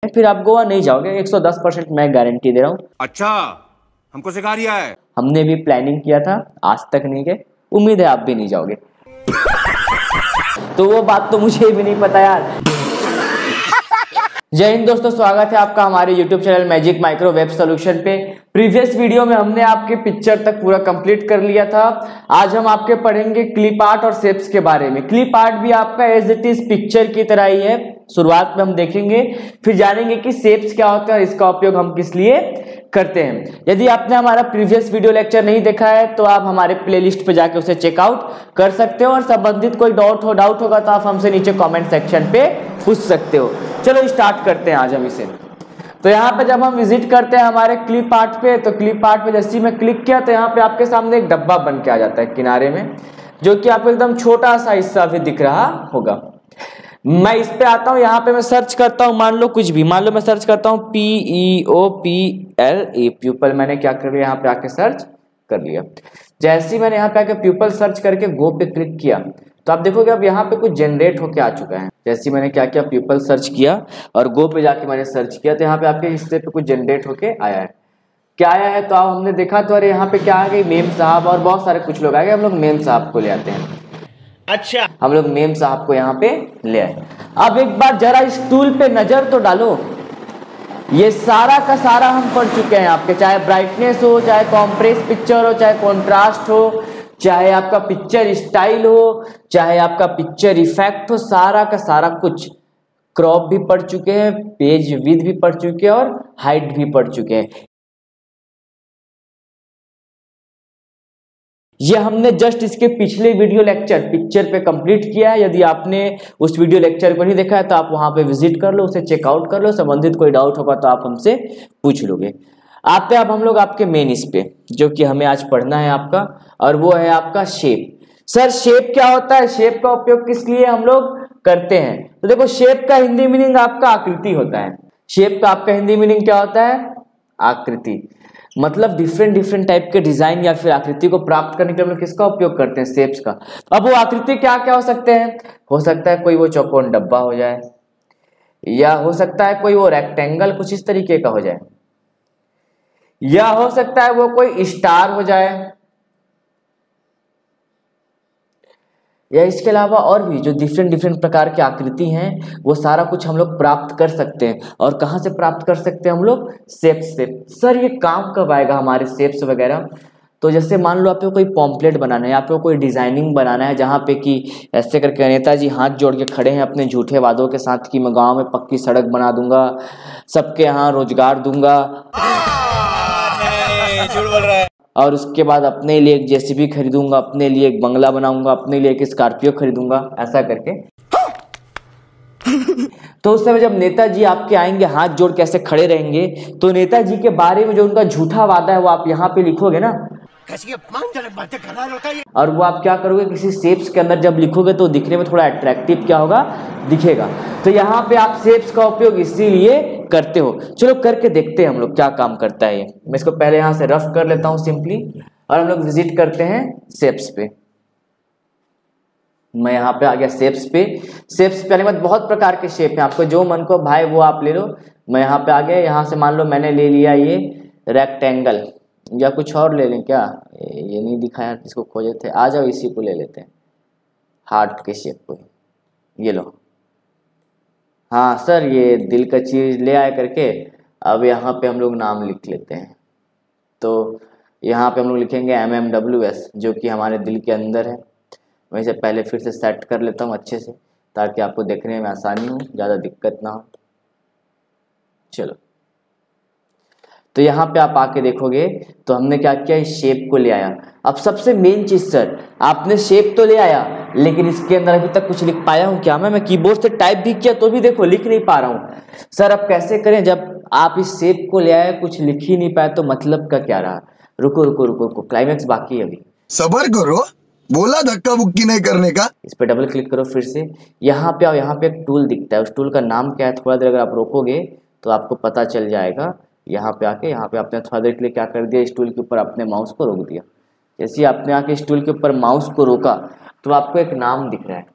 फिर आप गोवा नहीं जाओगे। 110% मैं गारंटी दे रहा हूँ। अच्छा, हमको सिखा रिया है। हमने भी प्लानिंग किया था, आज तक नहीं गए, उम्मीद है आप भी नहीं जाओगे। तो वो बात तो मुझे भी नहीं पता यार। जय हिंद दोस्तों, स्वागत है आपका हमारे YouTube channel magic micro web solution पे। प्रीवियस वीडियो में हमने आपके पिक्चर तक पूरा कंप्लीट कर लिया था। आज हम आपके पढ़ेंगे क्लिप आर्ट और शेप्स के बारे में। क्लिप आर्ट भी आपका एज इट इज पिक्चर की तरह ही है। शुरुआत में हम देखेंगे, फिर जानेंगे कि शेप्स क्या होता है और इसका उपयोग हम किस लिए करते हैं। यदि आपने हमारा प्रीवियस वीडियो लेक्चर नहीं देखा है तो आप हमारे प्लेलिस्ट पे जाके उसे चेकआउट कर सकते हो और संबंधित कोई डाउट होगा तो आप हमसे नीचे कमेंट सेक्शन पे पूछ सकते हो। चलो स्टार्ट करते हैं आज हम इसे। तो यहाँ पे जब हम विजिट करते हैं हमारे क्लिप आर्ट पे, तो क्लिप आर्ट पे जैसे ही मैं क्लिक किया तो यहाँ पे आपके सामने एक डब्बा बन के आ जाता है किनारे में, जो कि आपको एकदम छोटा सा हिस्सा भी दिख रहा होगा। मैं इस पे आता हूँ, यहाँ पे मैं सर्च करता हूँ, मान लो कुछ भी, मान लो मैं सर्च करता हूँ PEOPLE प्यूपल। मैंने क्या कर लिया, यहाँ पे आके सर्च कर लिया। जैसे ही मैंने यहाँ पे आके प्यूपल सर्च करके गो पे क्लिक किया तो आप देखोगे अब यहाँ पे कुछ जनरेट होके आ चुका है। जैसे मैंने क्या किया, प्यूपल सर्च किया और गो पे जाके मैंने सर्च किया तो यहाँ पे आपके हिस्से पे कुछ जनरेट होके आया है। क्या आया है तो आप हमने देखा तो अरे यहाँ पे क्या आ गई, मेम साहब और बहुत सारे कुछ लोग आ गए। हम लोग मेम साहब को ले आते हैं। अच्छा, हम लोग मेम साहब को यहाँ पे ले आए। अब एक बार जरा इस टूल पे नजर तो डालो, ये सारा का सारा हम पढ़ चुके हैं आपके, चाहे ब्राइटनेस हो, चाहे कॉम्प्रेस पिक्चर हो, चाहे कॉन्ट्रास्ट हो, चाहे आपका पिक्चर स्टाइल हो, चाहे आपका पिक्चर इफेक्ट हो, सारा का सारा कुछ। क्रॉप भी पढ़ चुके हैं, पेज विड्थ भी पढ़ चुके हैं और हाइट भी पढ़ चुके हैं। ये हमने जस्ट इसके पिछले वीडियो लेक्चर पिक्चर पे कंप्लीट किया है। यदि आपने उस वीडियो लेक्चर को नहीं देखा है तो आप वहां पे विजिट कर लो, उसे चेकआउट कर लो। संबंधित कोई डाउट होगा तो आप हमसे पूछ लोगे। आते हैं अब हम लोग आपके मेन इस पे, जो कि हमें आज पढ़ना है आपका, और वो है आपका शेप। सर शेप क्या होता है, शेप का उपयोग किस लिए हम लोग करते हैं? तो देखो, शेप का हिंदी मीनिंग आपका आकृति होता है। शेप का आपका हिंदी मीनिंग क्या होता है? आकृति। मतलब डिफरेंट टाइप के डिजाइन या फिर आकृति को प्राप्त करने के लिए हम लोग किसका उपयोग करते हैं? शेप्स का। अब वो आकृति क्या क्या हो सकते हैं? हो सकता है कोई वो चौकोन डब्बा हो जाए, या हो सकता है कोई वो रेक्टेंगल कुछ इस तरीके का हो जाए, या हो सकता है वो कोई स्टार हो जाए, या इसके अलावा और भी जो डिफरेंट प्रकार की आकृति हैं वो सारा कुछ हम लोग प्राप्त कर सकते हैं। और कहाँ से प्राप्त कर सकते हैं हम लोग? शेप्स से। सर ये काम कब आएगा हमारे शेप्स वगैरह? तो जैसे मान लो आपको कोई पॉम्पलेट बनाना है, आपको कोई डिजाइनिंग बनाना है जहाँ पे कि ऐसे करके नेताजी हाथ जोड़ के खड़े हैं अपने झूठे वादों के साथ कि मैं गाँव में पक्की सड़क बना दूंगा, सबके यहाँ रोजगार दूंगा, झूठ बोल रहा है, और उसके बाद अपने लिए एक जेसीबी खरीदूंगा, अपने लिए एक बंगला बनाऊंगा, अपने लिए एक स्कॉर्पियो खरीदूंगा, ऐसा करके। तो उस समय जब नेताजी आपके आएंगे, हाथ जोड़ के ऐसे खड़े रहेंगे, तो नेताजी के बारे में जो उनका झूठा वादा है वो आप यहाँ पे लिखोगे ना। और वो आप क्या करोगे, किसी शेप्स के अंदर जब लिखोगे तो दिखने में थोड़ा अट्रैक्टिव क्या होगा, दिखेगा। तो यहाँ पे आप शेप्स का उपयोग इसीलिए करते हो। चलो करके देखते हैं हम लोग क्या काम करता है ये। मैं इसको पहले यहाँ से रफ कर लेता हूँ सिंपली, और हम लोग विजिट करते हैं शेप्स पे। मैं यहाँ पे आ गया शेप्स पे। शेप्स पे आने के बाद बहुत प्रकार के शेप हैं, आपको जो मन को भाई वो आप ले लो। मैं यहाँ पे आ गया, यहाँ से मान लो मैंने ले लिया ये रेक्टेंगल, या कुछ और ले लें क्या? ये नहीं दिखाया, इसको खोजे थे। आ जाओ इसी को ले लेते हैं, हार्ट के शेप को। ये लो। हाँ सर, ये दिल का चीज ले आए करके। अब यहाँ पे हम लोग नाम लिख लेते हैं। तो यहाँ पे हम लोग लिखेंगे MMWS, जो कि हमारे दिल के अंदर है। मैं इसे पहले फिर से सेट कर लेता हूँ अच्छे से, ताकि आपको देखने में आसानी हो, ज़्यादा दिक्कत ना हो। चलो, तो यहाँ पे आप आके देखोगे तो हमने क्या किया, इस शेप को ले आया। अब सबसे मेन चीज सर, आपने शेप तो ले आया, लेकिन इसके अंदर अभी तक कुछ लिख पाया हूँ क्या? मैं कीबोर्ड से टाइप भी किया तो भी देखो लिख नहीं पा रहा हूँ। सर अब कैसे करें, जब आप इस शेप को ले आए कुछ लिख ही नहीं पाए तो मतलब का क्या रहा? रुको रुको रुको रुको, क्लाइमेक्स बाकी है अभी, सबर करो। बोला धक्का मुक्की नहीं करने का। इस पे डबल क्लिक करो फिर से, यहाँ पे आओ। यहाँ पे एक टूल दिखता है, उस टूल का नाम क्या है? थोड़ा देर अगर आप रोकोगे तो आपको पता चल जाएगा। यहाँ पे आके, यहाँ पे आपने थोड़ा देर के लिए क्या कर दिया, इस टूल के ऊपर अपने माउस को रोक दिया। जैसे आपने आके इस टूल के ऊपर माउस को रोका तो आपको एक नाम दिख रहा है।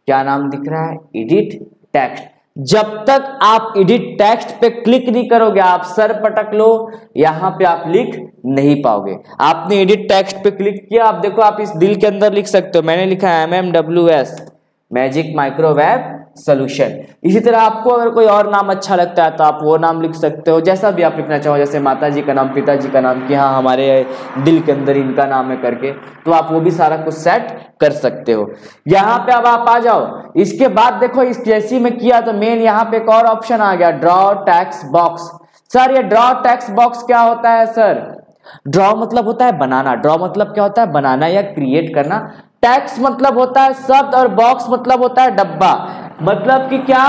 क्या नाम दिख रहा है? Edit text. जब तक आप एडिट टेक्स्ट पे क्लिक नहीं करोगे, आप सर पटक लो, यहां पे आप लिख नहीं पाओगे। आपने एडिट टेक्स्ट पे क्लिक किया, आप देखो आप इस दिल के अंदर लिख सकते हो, मैंने लिखा है MMWS मैजिक माइक्रोवेव सोल्यूशन। इसी तरह आपको अगर कोई और नाम अच्छा लगता है तो आप वो नाम लिख सकते हो, जैसा भी आप लिखना चाहो, जैसे माता जी का नाम, पिताजी का नाम, कि हाँ हमारे दिल के अंदर इनका नाम है करके, तो आप वो भी सारा कुछ सेट कर सकते हो। यहाँ पे अब आप आ जाओ, इसके बाद देखो इस जैसी में किया तो मेन यहाँ पे एक और ऑप्शन आ गया, ड्रॉ टेक्स्ट बॉक्स। सर ये ड्रॉ टेक्स्ट बॉक्स क्या होता है सर? ड्रॉ मतलब होता है बनाना, ड्रॉ मतलब क्या होता है? बनाना या क्रिएट करना। टेक्स्ट मतलब होता है शब्द, और बॉक्स मतलब होता है डब्बा। मतलब कि क्या,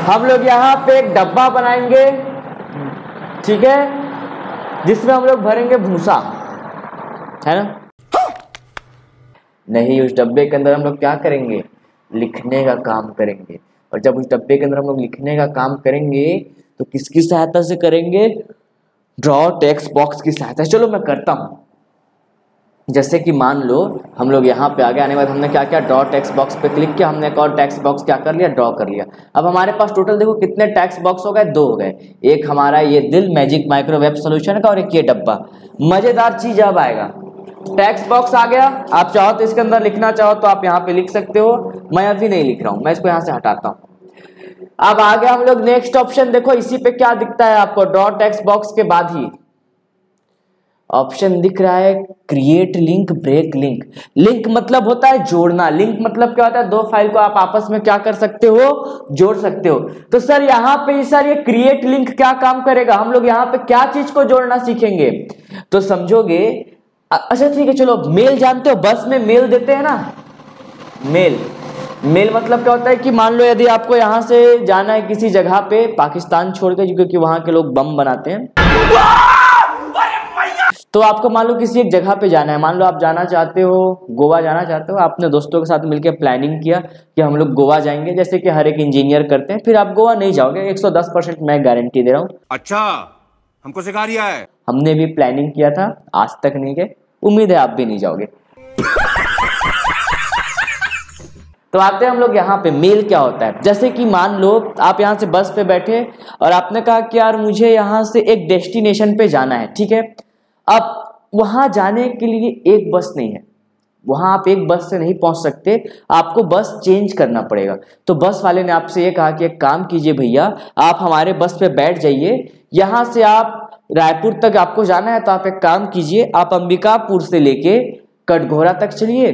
हम लोग यहाँ पे एक डब्बा बनाएंगे, ठीक है, जिसमें हम लोग भरेंगे भूसा, है ना? नहीं, उस डब्बे के अंदर हम लोग क्या करेंगे? लिखने का काम करेंगे। और जब उस डब्बे के अंदर हम लोग लिखने का काम करेंगे तो किसकी सहायता से करेंगे? ड्रॉ टेक्स्ट बॉक्स की सहायता। चलो मैं करता हूं। जैसे कि मान लो हम लोग यहाँ पे आ गए, आने के बाद हमने क्या किया, ड्रॉ टेक्स्ट बॉक्स पे क्लिक किया, हमने एक और टेक्स्ट बॉक्स क्या कर लिया, ड्रॉ कर लिया। अब हमारे पास टोटल देखो कितने टेक्स्ट बॉक्स हो गए, 2 हो गए। एक हमारा ये दिल मैजिक माइक्रोवेव सोल्यूशन का, और एक ये डब्बा। मजेदार चीज अब आएगा, टेक्स्ट बॉक्स आ गया, आप चाहो तो इसके अंदर लिखना चाहो तो आप यहाँ पे लिख सकते हो। मैं अभी नहीं लिख रहा हूँ, मैं इसको यहाँ से हटाता हूँ। अब आ गया हम लोग नेक्स्ट ऑप्शन, देखो इसी पे क्या दिखता है आपको, ड्रॉ टेक्स्ट बॉक्स के बाद ही ऑप्शन दिख रहा है create link, break link. Link मतलब होता है जोड़ना, लिंक मतलब क्या होता है, 2 फाइल को आप आपस में क्या कर सकते हो, जोड़ सकते हो। तो सर यहाँ पे सर ये क्रिएट लिंक क्या काम करेगा, हम लोग यहाँ पे क्या चीज को जोड़ना सीखेंगे तो समझोगे। अच्छा ठीक है, चलो मेल जानते हो, बस में मेल देते हैं ना, मेल। मेल मतलब क्या होता है कि मान लो यदि आपको यहाँ से जाना है किसी जगह पे, पाकिस्तान छोड़ के, क्योंकि वहां के लोग बम बनाते हैं, तो आपको मान लो किसी एक जगह पे जाना है, मान लो आप जाना चाहते हो, गोवा जाना चाहते हो, आपने दोस्तों के साथ मिलकर प्लानिंग किया कि हम लोग गोवा जाएंगे, जैसे कि हर एक इंजीनियर करते हैं, फिर आप गोवा नहीं जाओगे, 110% मैं गारंटी दे रहा हूँ। अच्छा, हमको सिखा रिया है। हमने भी प्लानिंग किया था, आज तक नहीं गए, उम्मीद है आप भी नहीं जाओगे। तो आते हैं हम लोग यहाँ पे, मेल क्या होता है। जैसे कि मान लो आप यहाँ से बस पे बैठे और आपने कहा कि यार मुझे यहाँ से एक डेस्टिनेशन पे जाना है, ठीक है। अब वहां जाने के लिए एक बस नहीं है, वहां आप एक बस से नहीं पहुंच सकते, आपको बस चेंज करना पड़ेगा। तो बस वाले ने आपसे ये कहा कि एक काम कीजिए भैया, आप हमारे बस पे बैठ जाइए, यहां से आप रायपुर तक आपको जाना है, तो आप एक काम कीजिए, आप अंबिकापुर से लेके कटघोरा तक चलिए,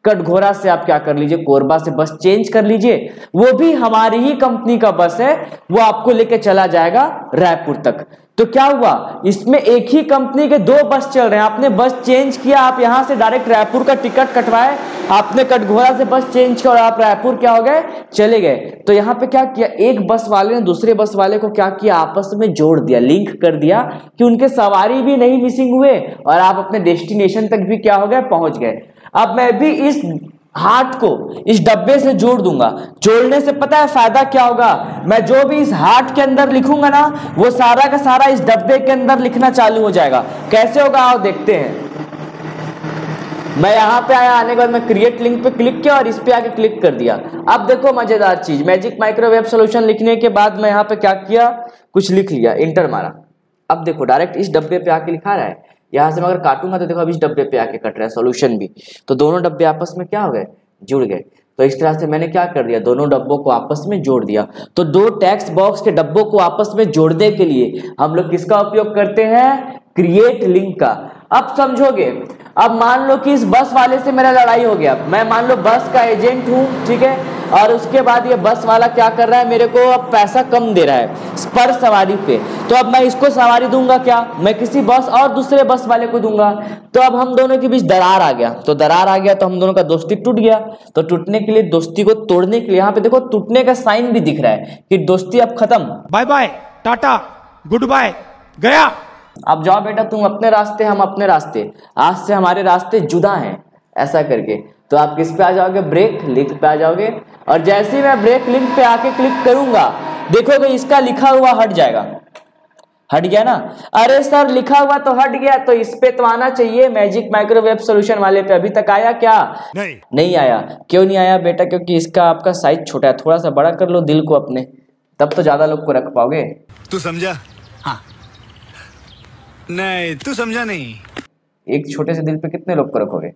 कटघोरा से आप क्या कर लीजिए, कोरबा से बस चेंज कर लीजिए, वो भी हमारी ही कंपनी का बस है, वो आपको लेके चला जाएगा रायपुर तक। तो क्या हुआ, इसमें एक ही कंपनी के 2 बस चल रहे हैं, आपने बस चेंज किया, आप यहां से डायरेक्ट रायपुर का टिकट कटवाए, आपने कटघोरा से बस चेंज किया और आप रायपुर क्या हो गए, चले गए। तो यहाँ पे क्या किया, एक बस वाले ने दूसरे बस वाले को क्या किया, आपस में जोड़ दिया, लिंक कर दिया कि उनके सवारी भी नहीं मिसिंग हुए और आप अपने डेस्टिनेशन तक भी क्या हो गए, पहुंच गए। अब मैं भी इस हार्ट को इस डब्बे से जोड़ दूंगा, जोड़ने से पता है फायदा क्या होगा, मैं जो भी इस हार्ट के अंदर लिखूंगा ना, वो सारा का सारा इस डब्बे के अंदर लिखना चालू हो जाएगा। कैसे होगा आओ देखते हैं। मैं यहां पे आया, आने के बाद मैं क्रिएट लिंक पे क्लिक किया और इस पे आके क्लिक कर दिया। अब देखो मजेदार चीज, मैजिक माइक्रोवेव सोल्यूशन लिखने के बाद मैं यहाँ पे क्या किया, कुछ लिख लिया, इंटर मारा। अब देखो डायरेक्ट इस डब्बे पे आके लिखा रहा है, यहां से मैं अगर काटूंगा तो देखो अब इस डब्बे पे आके कट रहा है सोल्यूशन भी, तो दोनों डब्बे आपस में क्या हो गए, जुड़ गए। तो इस तरह से मैंने क्या कर दिया, दोनों डब्बों को आपस में जोड़ दिया। तो 2 टेक्स्ट बॉक्स के डब्बों को आपस में जोड़ने के लिए हम लोग किसका उपयोग करते हैं, क्रिएट लिंक का। अब समझोगे, अब मान लो कि इस बस वाले से मेरा लड़ाई हो गया, मैं मान लो बस का एजेंट हूं, ठीक है, और उसके बाद ये बस वाला क्या कर रहा है, मेरे को अब पैसा कम दे रहा है पर सवारी पे, तो अब मैं इसको सवारी दूंगा क्या, मैं किसी बस और दूसरे बस वाले को दूंगा। तो अब हम दोनों के बीच दरार आ गया, तो दरार आ गया तो हम दोनों का दोस्ती टूट गया। तो टूटने के लिए, दोस्ती को तोड़ने के लिए, यहाँ पे देखो टूटने का साइन भी दिख रहा है कि दोस्ती अब खत्म, bye bye, tata, goodbye, गया। अब जाओ बेटा तुम अपने रास्ते, हम अपने रास्ते, आज से हमारे रास्ते जुदा हैं, ऐसा करके। तो आप किस पे आ जाओगे, ब्रेक लिंक पे आ जाओगे, और जैसे ही मैं ब्रेक लिंक पे आके क्लिक करूंगा, देखोगे इसका लिखा हुआ हट जाएगा, हट गया ना? अरे सर लिखा हुआ तो हट गया, तो इस पे तो आना चाहिए मैजिक माइक्रोवेव सॉल्यूशन वाले पे। अभी तक आया क्या? नहीं आया। क्यों नहीं आया बेटा? क्योंकि इसका आपका साइज छोटा है। थोड़ा सा बड़ा कर लो दिल को अपने, तब तो ज्यादा लोग को रख पाओगे। तू समझा? हाँ। नहीं तू समझा नहीं। एक छोटे से दिल पे कितने लोग को रखोगे?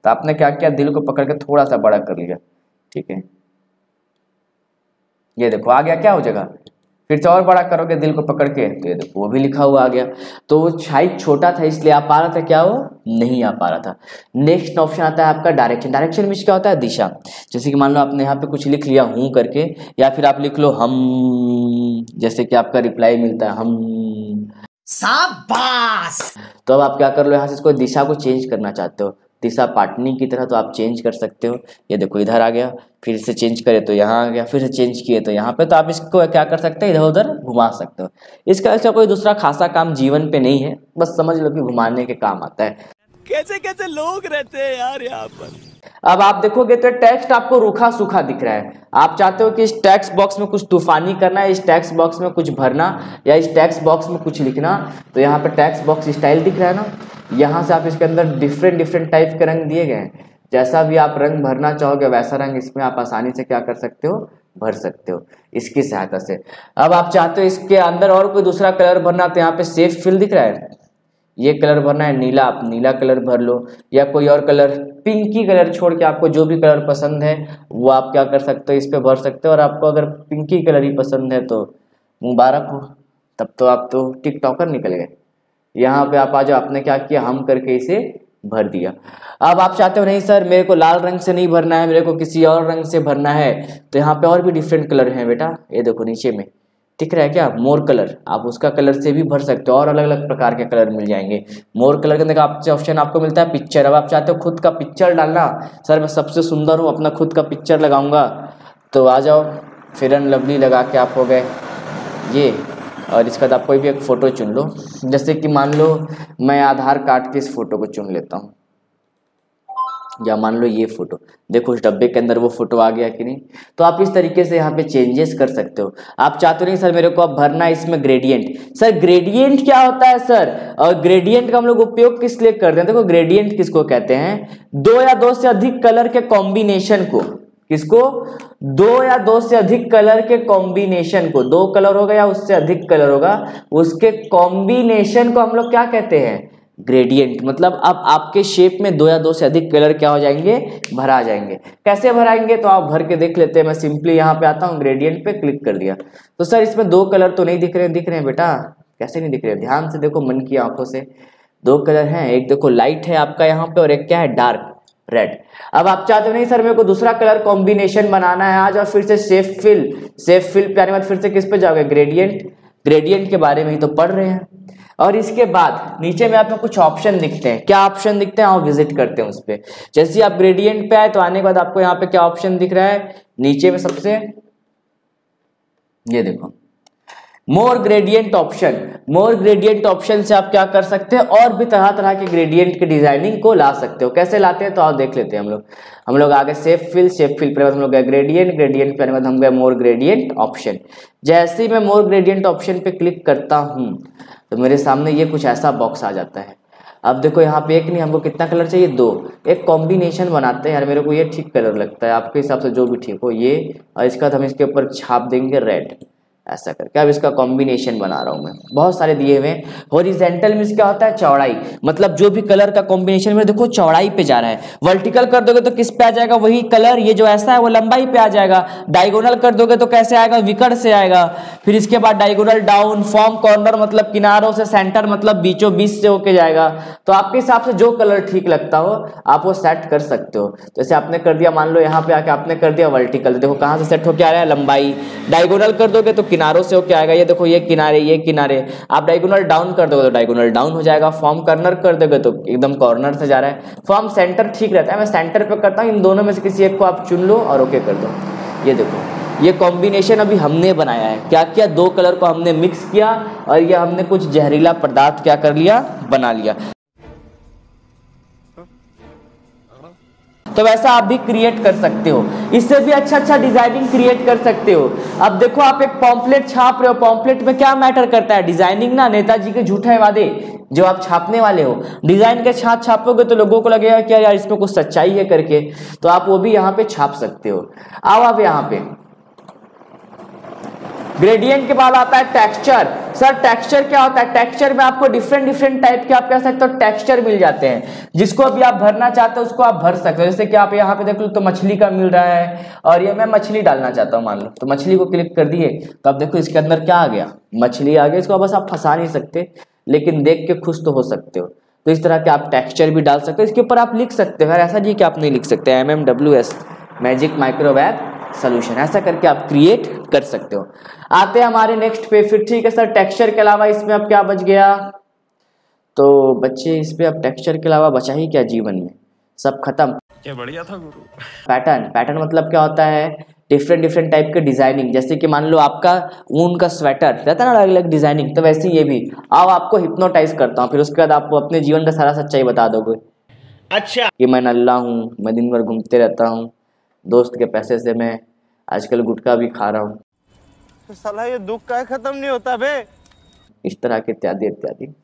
तो आपने क्या किया, दिल को पकड़ के थोड़ा सा बड़ा कर लिया, ठीक है। ये देखो आ गया क्या हो जाएगा? फिर से और बड़ा करोगे दिल को पकड़ के, तो ये देखो वो भी लिखा हुआ आ गया। तो वो साइज छोटा था इसलिए आ पा रहा था क्या? वो नहीं आ पा रहा था। नेक्स्ट ऑप्शन आता है आपका डायरेक्शन। डायरेक्शन में क्या होता है? दिशा। जैसे कि मान लो आपने यहाँ पे कुछ लिख लिया हूँ करके, या फिर आप लिख लो हम, जैसे कि आपका रिप्लाई मिलता है हम। शाबाश। तो अब आप क्या कर लो, यहाँ से इसको दिशा को चेंज करना चाहते हो, दिशा पाटनी की तरह, तो आप चेंज कर सकते हो। ये देखो इधर आ गया, फिर से चेंज करे तो यहाँ आ गया, फिर से चेंज किए तो यहाँ पे। तो आप इसको क्या कर सकते हैं, इधर उधर घुमा सकते हो। इसका ऐसा कोई दूसरा खासा काम जीवन पे नहीं है, बस समझ लो कि घुमाने के काम आता है। कैसे कैसे लोग रहते हैं यार यहाँ पर। अब आप देखोगे तो टेक्स्ट आपको रूखा सूखा दिख रहा है। आप चाहते हो कि इस टेक्स्ट बॉक्स में कुछ तूफानी करना है, इस टेक्स्ट बॉक्स में कुछ भरना, या इस टेक्स्ट बॉक्स में कुछ लिखना। तो यहाँ पे टेक्स्ट बॉक्स स्टाइल दिख रहा है ना, यहाँ से आप इसके अंदर डिफरेंट टाइप के रंग दिए गए हैं। जैसा भी आप रंग भरना चाहोगे वैसा रंग इसमें आप आसानी से क्या कर सकते हो, भर सकते हो इसकी सहायता से। अब आप चाहते हो इसके अंदर और कोई दूसरा कलर भरना, तो यहाँ पे सेफ फिल दिख रहा है, ये कलर भरना है नीला, आप नीला कलर भर लो, या कोई और कलर, पिंकी कलर छोड़ के आपको जो भी कलर पसंद है वो आप क्या कर सकते हो, इस पे भर सकते हो। और आपको अगर पिंकी कलर ही पसंद है तो मुबारक हो, तब तो आप तो टिकटॉकर निकल गए। यहाँ पे आप आ जाओ, आपने क्या किया, हम करके इसे भर दिया। अब आप चाहते हो नहीं सर मेरे को लाल रंग से नहीं भरना है, मेरे को किसी और रंग से भरना है, तो यहाँ पे और भी डिफरेंट कलर हैं बेटा। ये देखो नीचे में दिख रहा है क्या, मोर कलर, आप उसका कलर से भी भर सकते हो, और अलग अलग प्रकार के कलर मिल जाएंगे। मोर कलर के अंदर आपसे ऑप्शन आपको मिलता है पिक्चर। अब आप चाहते हो खुद का पिक्चर डालना, सर मैं सबसे सुंदर हूँ, अपना खुद का पिक्चर लगाऊंगा, तो आ जाओ, फेयर एंड लवली लगा के आप हो गए ये। और इसके बाद आप कोई भी एक फ़ोटो चुन लो, जैसे कि मान लो मैं आधार कार्ड की इस फ़ोटो को चुन लेता हूँ, या मान लो ये फोटो, देखो उस डब्बे के अंदर वो फोटो आ गया कि नहीं। तो आप इस तरीके से यहाँ पे चेंजेस कर सकते हो। आप चाहते नहीं सर मेरे को अब भरना है इसमें ग्रेडियंट। सर ग्रेडियंट क्या होता है सर, और ग्रेडियंट का हम लोग उपयोग किस लिए करते हैं? देखो ग्रेडियंट किसको कहते हैं, दो या दो से अधिक कलर के कॉम्बिनेशन को। किसको? दो या दो से अधिक कलर के कॉम्बिनेशन को। दो कलर होगा या उससे अधिक कलर होगा, उसके कॉम्बिनेशन को हम लोग क्या कहते हैं, ग्रेडियंट। मतलब अब आपके शेप में दो या दो से अधिक कलर क्या हो जाएंगे, भरा जाएंगे। कैसे भराएंगे तो आप भर के देख लेते हैं। मैं सिंपली यहाँ पे आता हूँ, ग्रेडियंट पे क्लिक कर दिया, तो सर इसमें दो कलर तो नहीं दिख रहे हैं। दिख रहे हैं बेटा, कैसे नहीं दिख रहे हैं, ध्यान से देखो मन की आंखों से। दो कलर हैं, एक देखो लाइट है आपका यहाँ पे, और एक क्या है, डार्क रेड। अब आप चाहते हो नहीं सर मेरे को दूसरा कलर कॉम्बिनेशन बनाना है, आज और फिर से सेफ फिल पे आने बाद फिर से किस पे जाओगे, ग्रेडियंट के बारे में ही तो पढ़ रहे हैं। और इसके बाद नीचे में आपको कुछ ऑप्शन दिखते हैं। क्या ऑप्शन दिखते हैं, आओ विजिट करते हैं उस पे। जैसे ही आप ग्रेडियंट पे आए तो आने के बाद आपको यहाँ पे क्या ऑप्शन दिख रहा है, नीचे में सबसे ये देखो मोर ग्रेडियंट ऑप्शन। मोर ग्रेडियंट ऑप्शन से आप क्या कर सकते हैं, और भी तरह तरह के ग्रेडियंट की डिजाइनिंग को ला सकते हो। कैसे लाते हैं तो आप देख लेते हैं। हम लोग आगे सेफ फिल पे हम लोग गए ग्रेडियंट पे बाद हम गए मोर ग्रेडियंट ऑप्शन। जैसे ही मैं मोर ग्रेडियंट ऑप्शन पे क्लिक करता हूँ तो मेरे सामने ये कुछ ऐसा बॉक्स आ जाता है। अब देखो यहाँ पे एक नहीं, हमको कितना कलर चाहिए, दो। एक कॉम्बिनेशन बनाते हैं यार, मेरे को ये ठीक कलर लगता है, आपके हिसाब से जो भी ठीक हो ये। और इसके बाद हम इसके ऊपर छाप देंगे रेड, ऐसा करके। अब इसका कॉम्बिनेशन बना रहा हूं मैं, बहुत सारे दिए हुए हैं। हॉरिजॉन्टल मींस क्या होता है, चौड़ाई, मतलब जो भी कलर का कॉम्बिनेशन में देखो चौड़ाई पे जा रहा है। वर्टिकल कर दोगे तो किस पे आ जाएगा, वही कलर, ये जो ऐसा है वो लंबाई पे आ जाएगा। डायगोनल कर दोगे तो कैसे आएगा, विकर्ण से आएगा। फिर इसके बाद डायगोनल डाउन, फॉर्म कॉर्नर मतलब किनारों से, सेंटर मतलब बीचों बीच से होके जाएगा। तो आपके हिसाब से जो कलर ठीक लगता हो आप वो सेट कर सकते हो। जैसे आपने कर दिया, मान लो यहाँ पे आके आपने कर दिया वर्टिकल, देखो कहाँ से सेट होके आ रहा है, लंबाई। डायगोनल कर दोगे तो किनारों से होके आएगा, ये देखो ये किनारे। आप डायगोनल डाउन कर दोगे तो डायगोनल डाउन हो जाएगा। फॉर्म कॉर्नर कर दोगे तो एकदम कॉर्नर से जा रहा है। फॉर्म सेंटर ठीक रहता है, मैं सेंटर पे करता हूँ। इन दोनों में से किसी एक को आप चुन लो और ओके कर दो। ये देखो ये कॉम्बिनेशन अभी हमने बनाया है। क्या किया, दो कलर को हमने मिक्स किया और ये हमने कुछ जहरीला पदार्थ क्या कर लिया, बना लिया। तो वैसा आप भी क्रिएट कर सकते हो। इससे भी अच्छा डिजाइनिंग क्रिएट कर सकते हो। अब देखो आप एक पॉम्पलेट छाप रहे हो, पॉम्पलेट में क्या मैटर करता है? डिजाइनिंग ना, नेताजी के झूठे वादे जो आप छापने वाले हो। डिजाइन के साथ छापोगे तो लोगों को लगेगा कि यार इसमें कुछ सच्चाई है करके, तो आप वो भी यहाँ पे छाप सकते हो। आओ आप यहाँ पे ग्रेडियंट के बाद आता है टेक्सचर। सर टेक्सचर क्या होता है? टेक्सचर में आपको डिफरेंट टाइप के आप कह सकते हो टेक्सचर मिल जाते हैं, जिसको अभी आप भरना चाहते हो उसको आप भर सकते हो। जैसे कि आप यहाँ पे देख लो तो मछली का मिल रहा है, और ये मैं मछली डालना चाहता हूँ, मान लो तो मछली को क्लिक कर दिए तो आप देखो इसके अंदर क्या आ गया, मछली आ गया। इसको बस आप फंसा नहीं सकते, लेकिन देख के खुश तो हो सकते हो। तो इस तरह के आप टेक्सचर भी डाल सकते हो। इसके ऊपर आप लिख सकते हो, ऐसा नहीं कि आप नहीं लिख सकते, MMWS मैजिक माइक्रोवेव सोल्यूशन, ऐसा करके आप क्रिएट कर सकते हो। आते हैं हमारे नेक्स्ट पे। फिर ठीक है सर, टेक्सचर के अलावा इसमें अब क्या बच गया? तो बच्चे इस पे अब टेक्सचर के अलावा बचा ही क्या जीवन में? सब खत्म। क्या बढ़िया था गुरु। पैटर्न मतलब क्या होता है? डिफरेंट टाइप के डिजाइनिंग। जैसे कि मान लो आपका ऊन का स्वेटर रहता है ना, अलग अलग डिजाइनिंग, तो वैसे ये भी। आओ आपको हिप्नोटाइज करता हूँ, फिर उसके बाद आपको अपने जीवन का सारा सच्चाई बता दोगे। अच्छा कि मैं नल्ला हूँ, मैं दिन भर घूमते रहता हूँ, दोस्त के पैसे से मैं आजकल गुटखा भी खा रहा हूँ, तो साला ये दुख का खत्म नहीं होता बे। इस तरह के इत्यादि।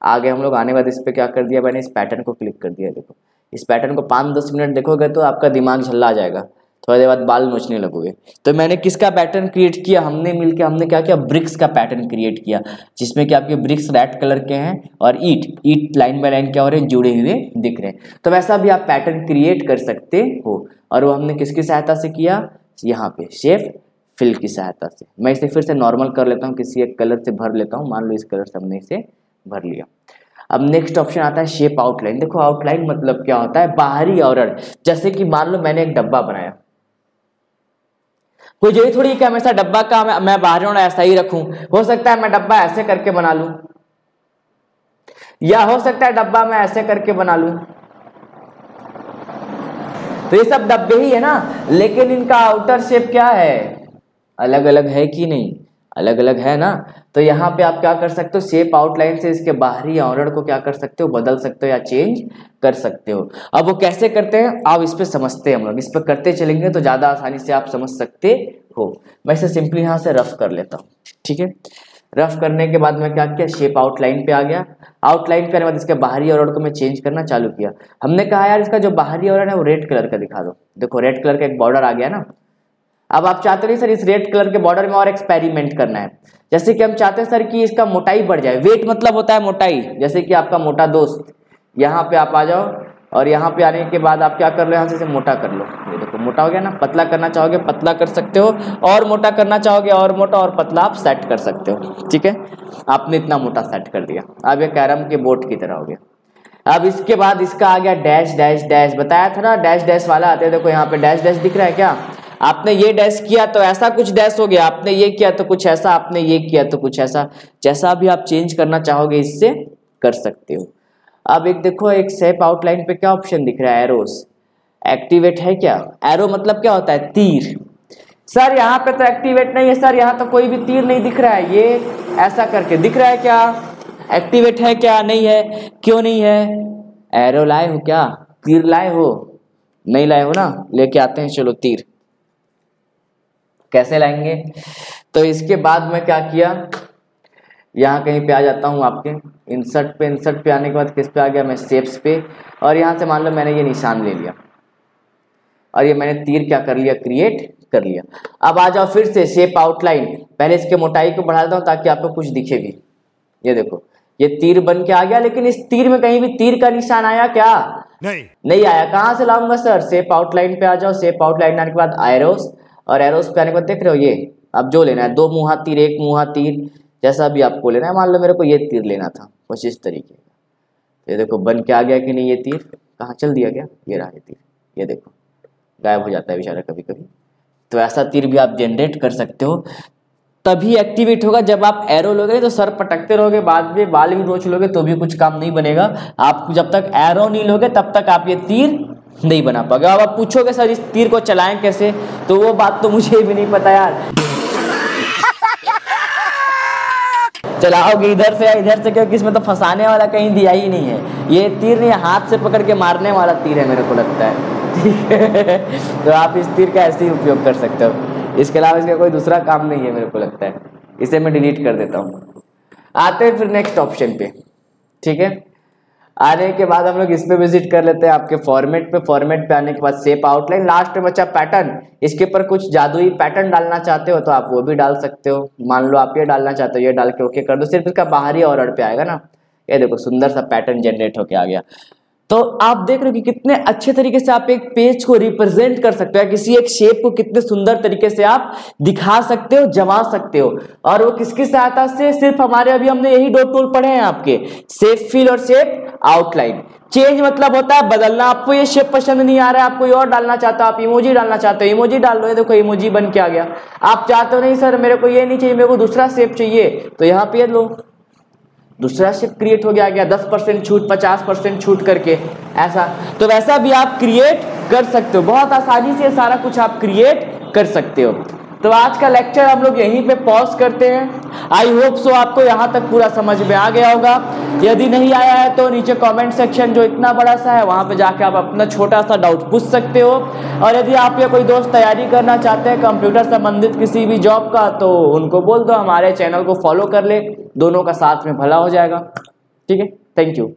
आगे हम लोग आने बाद इस पे क्या कर दिया मैंने, इस पैटर्न को क्लिक कर दिया। देखो इस पैटर्न को 5-10 मिनट देखोगे तो आपका दिमाग झल्ला जाएगा, थोड़ी देर बाद बाल नोचने लगोगे। तो मैंने किसका पैटर्न क्रिएट किया? हमने क्या किया? ब्रिक्स का पैटर्न क्रिएट किया, जिसमें कि आपके ब्रिक्स रेड कलर के हैं और ईट लाइन बाय लाइन क्या हो रहे हैं, जुड़े हुए दिख रहे हैं। तो वैसा भी आप पैटर्न क्रिएट कर सकते हो। और वो हमने किसकी सहायता से किया? यहाँ पे शेप फिल की सहायता से। मैं इसे फिर से नॉर्मल कर लेता हूँ, किसी एक कलर से भर लेता हूँ। मान लो इस कलर से हमने इसे भर लिया। अब नेक्स्ट ऑप्शन आता है शेप आउटलाइन। देखो आउटलाइन मतलब क्या होता है? बाहरी आवरण। जैसे कि मान लो मैंने एक डब्बा बनाया, कोई यही थोड़ी कि हमेशा डब्बा का मैं बाहरी आवरण ऐसा ही रखूं। हो सकता है मैं डब्बा ऐसे करके बना लूं, या हो सकता है डब्बा मैं ऐसे करके बना लूं। तो ये सब डब्बे ही है ना, लेकिन इनका आउटर शेप क्या है? अलग अलग है कि नहीं? अलग अलग है ना। तो यहाँ पे आप क्या कर सकते हो? शेप आउटलाइन से इसके बाहरी आवरण को क्या कर सकते हो? बदल सकते हो या चेंज कर सकते हो। अब वो कैसे करते हैं आप इस पे समझते हैं, हम लोग इस पे करते चलेंगे तो ज्यादा आसानी से आप समझ सकते हो। मैं इसे सिंपली यहाँ से रफ कर लेता हूँ, ठीक है। रफ करने के बाद मैं क्या किया? शेप आउटलाइन पे आ गया। आउटलाइन पे आने के बाद इसके बाहरी आवरण को मैं चेंज करना चालू किया। हमने कहा यार इसका जो बाहरी आवरण है वो रेड कलर का दिखा दो। देखो रेड कलर का एक बॉर्डर आ गया ना। अब आप चाहते नहीं सर इस रेड कलर के बॉर्डर में और एक्सपेरिमेंट करना है। जैसे कि हम चाहते हैं सर कि इसका मोटाई बढ़ जाए। वेट मतलब होता है मोटाई। जैसे कि आपका मोटा दोस्त, यहाँ पे आप आ जाओ और यहाँ पे आने के बाद आप क्या कर लो? यहाँ से इसे मोटा कर लो। ये देखो मोटा हो गया ना। पतला करना चाहोगे पतला कर सकते हो, और मोटा करना चाहोगे और मोटा और पतला आप सेट कर सकते हो, ठीक है। आपने इतना मोटा सेट कर दिया। अब ये कैरम के बोर्ड की तरह हो गया। अब इसके बाद इसका आ गया डैश डैश डैश। बताया था ना डैश डैश वाला आते हैं। देखो यहाँ पे डैश डैश दिख रहा है क्या? आपने ये डैश किया तो ऐसा कुछ डैश हो गया, आपने ये किया तो कुछ ऐसा, आपने ये किया तो कुछ ऐसा। जैसा भी आप चेंज करना चाहोगे इससे कर सकते हो। अब एक देखो एक शेप आउटलाइन पे क्या ऑप्शन दिख रहा है? एरोस एक्टिवेट है क्या? एरो मतलब क्या होता है? तीर। सर यहाँ पे तो एक्टिवेट नहीं है सर, यहाँ तो कोई भी तीर नहीं दिख रहा है। ये ऐसा करके दिख रहा है क्या? एक्टिवेट है क्या? नहीं है। क्यों नहीं है? एरो लाए हो क्या? तीर लाए हो? नहीं लाए हो ना, लेके आते हैं चलो तीर। कैसे लाएंगे? तो इसके बाद मैं क्या किया, यहाँ कहीं पे आ जाता हूँ आपके इंसर्ट पे। इंसर्ट पे आने के बाद किस पे आ गया मैं? शेप्स पे। और यहाँ से मान लो मैंने ये निशान ले लिया और ये मैंने तीर क्या कर लिया? क्रिएट कर लिया। अब आ जाओ फिर से शेप आउटलाइन। पहले इसके मोटाई को बढ़ा देता हूँ ताकि आपको कुछ दिखे भी। ये देखो ये तीर बन के आ गया, लेकिन इस तीर में कहीं भी तीर का निशान आया क्या? नहीं आया। कहाँ से लाऊंगा सर? शेप आउटलाइन पे आ जाओ। शेप आउटलाइन आने के बाद एरोस, और एरोस पे आने के बाद देख रहे हो ये अब जो लेना है 2 मुहा तीर, 1 मुहा तीर, जैसा भी आपको लेना है। मान लो मेरे को ये तीर लेना था कुछ इस तरीके का। ये देखो बन के आ गया कि नहीं? ये तीर कहाँ चल दिया गया? ये रहा ये तीर। ये देखो गायब हो जाता है बेचारा कभी कभी। तो ऐसा तीर भी आप जनरेट कर सकते हो। तभी एक्टिवेट होगा जब आप एरो लोगे तो सर पटकते रहोगे, बाद में बाल भी नोच लोगे तो भी कुछ काम नहीं बनेगा। आप जब तक एरो नहीं लोगे तब तक आप ये तीर नहीं बना पाओगे। अब आप पूछोगे सर इस तीर को चलाएं कैसे, तो वो बात तो मुझे भी नहीं पता यार। चलाओगे इधर से या इधर से, क्योंकि इसमें तो फंसाने वाला कहीं दिया ही नहीं है। ये तीर नहीं, हाथ से पकड़ के मारने वाला तीर है मेरे को लगता है। ठीक है। तो आप इस तीर का ऐसे ही उपयोग कर सकते हो, इसके अलावा इसका कोई दूसरा काम नहीं है मेरे को लगता है। इसे मैं डिलीट कर देता हूँ। आते हैं फिर नेक्स्ट ऑप्शन पे, ठीक है। आने के बाद हम लोग इस पे विजिट कर लेते हैं आपके फॉर्मेट पे। फॉर्मेट पे आने के बाद शेप आउटलाइन, लास्ट में बचा पैटर्न। इसके ऊपर कुछ जादुई पैटर्न डालना चाहते हो तो आप वो भी डाल सकते हो। मान लो आप ये डालना चाहते हो, ये डाल के ओके कर दो, सिर्फ इसका बाहरी ऑर्डर पे आएगा ना। ये देखो सुंदर सा पैटर्न जनरेट होके आ गया। तो आप देख रहे हो कि कितने अच्छे तरीके से आप एक पेज को रिप्रेजेंट कर सकते हो, किसी एक शेप को कितने सुंदर तरीके से आप दिखा सकते हो, जमा सकते हो। और वो किसकी सहायता से? सिर्फ हमारे अभी हमने यही दो टूल पढ़े हैं आपके, शेप फिल और शेप आउटलाइन। चेंज मतलब होता है बदलना। आपको ये शेप पसंद नहीं आ रहा है, आप कोई और डालना चाहते हो, आप इमोजी डालना चाहते हो, इमोजी डाल लो। ये देखो इमोजी बन के आ गया। आप चाहते हो नहीं सर मेरे को ये नहीं चाहिए, मेरे को दूसरा शेप चाहिए, तो यहाँ पे लो दूसरा शेप क्रिएट हो गया 10% छूट, 50% छूट करके ऐसा। तो वैसा भी आप क्रिएट कर सकते हो, बहुत आसानी से सारा कुछ आप क्रिएट कर सकते हो। तो आज का लेक्चर हम लोग यहीं पे पॉज करते हैं। आई होप सो आपको यहाँ तक पूरा समझ में आ गया होगा। यदि नहीं आया है तो नीचे कमेंट सेक्शन जो इतना बड़ा सा है वहाँ पे जाके आप अपना छोटा सा डाउट पूछ सकते हो। और यदि आप या कोई दोस्त तैयारी करना चाहते हैं कंप्यूटर संबंधित किसी भी जॉब का, तो उनको बोल दो हमारे चैनल को फॉलो कर ले, दोनों का साथ में भला हो जाएगा। ठीक है, थैंक यू।